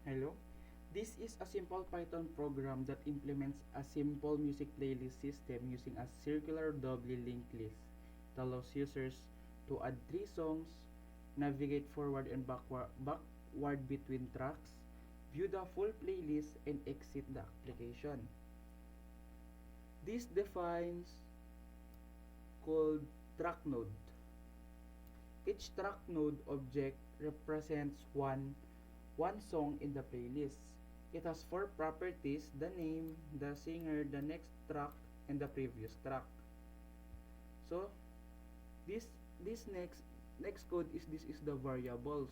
Hello. This is a simple Python program that implements a simple music playlist system using a circular doubly linked list. It allows users to add three songs, navigate forward and backward between tracks, view the full playlist, and exit the application. This defines called track node. Each track node object represents one song in the playlist. It has four properties: the name, the singer, the next track, and the previous track. So this this next code is the variables.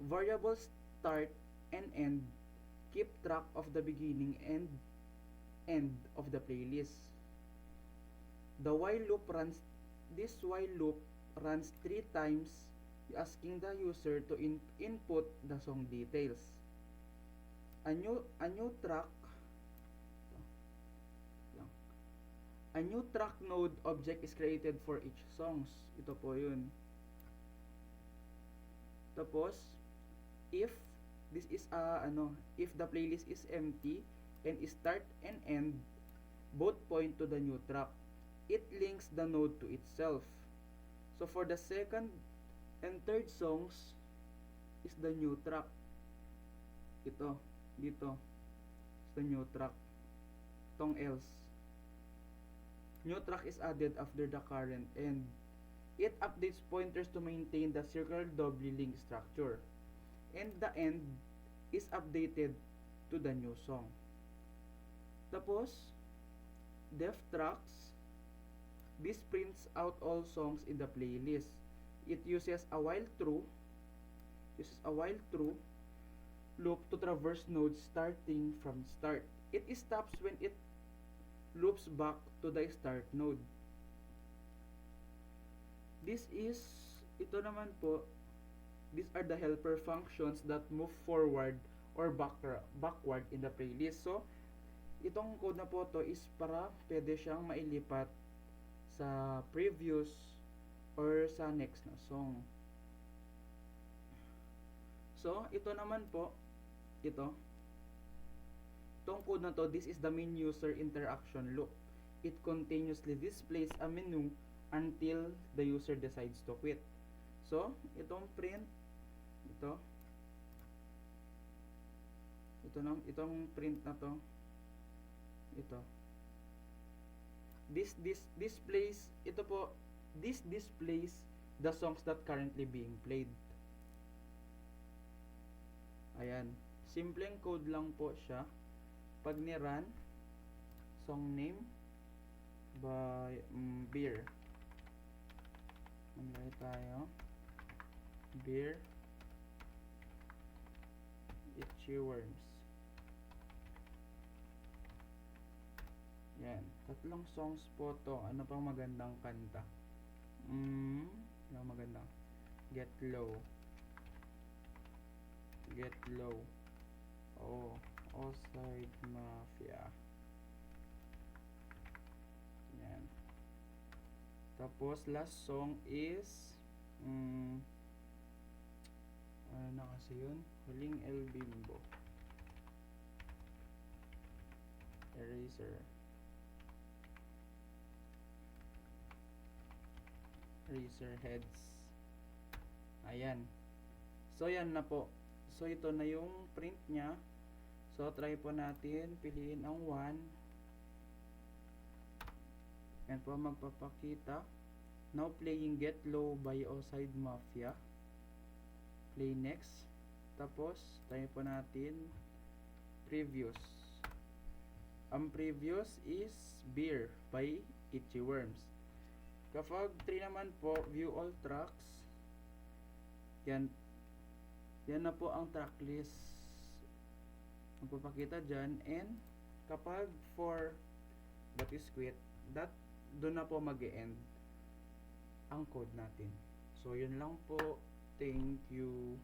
Variables start and end keep track of the beginning and end of the playlist. The while loop runs this while loop runs three times, asking the user to input the song details. A new track a new track node object is created for each songs. Ito po yun. Tapos if this is if the playlist is empty and start and end both point to the new track, it links the node to itself. So for the second and third songs is the new track. Ito, dito is the new track. Tong else. New track is added after the current end. It updates pointers to maintain the circular doubly linked structure. And the end is updated to the new song. Tapos, def tracks. This prints out all songs in the playlist. It uses a while true loop to traverse nodes starting from start. It stops when it loops back to the start node. Ito naman po, these are the helper functions that move forward or backward in the playlist. So, itong code na po to is para pwede siyang mailipat sa previous or sa next na song. So, ito naman po, itong code na to, this is the main user interaction loop. It continuously displays a menu until the user decides to quit. So, itong print, itong print na to, this displays the songs that currently being played. Ayan, simpleng code lang po siya. Pag ni-run, song name by beer. Manlay tayo. Beer Itchy Worms. Yan, tatlong songs po to. Ano pang magandang kanta? Ano magandang? Get Low. Oh, Outside Mafia. Yan. Tapos last song is ano na kasi yun? Huling El Bimbo. Eraser Heads. Ayan. So yan na po. So ito na yung print nya. So try po natin piliin ang 1. Yan po magpapakita. Now playing Get Low by Outside Mafia. Play next. Tapos try po natin previous. Ang previous is Beer by Itchy Worms. Kapag 3 naman po, view all tracks. Yan na po ang track list. Magpapakita dyan. And kapag 4 that is quit, doon na po mag-e-end ang code natin. So yun lang po. Thank you.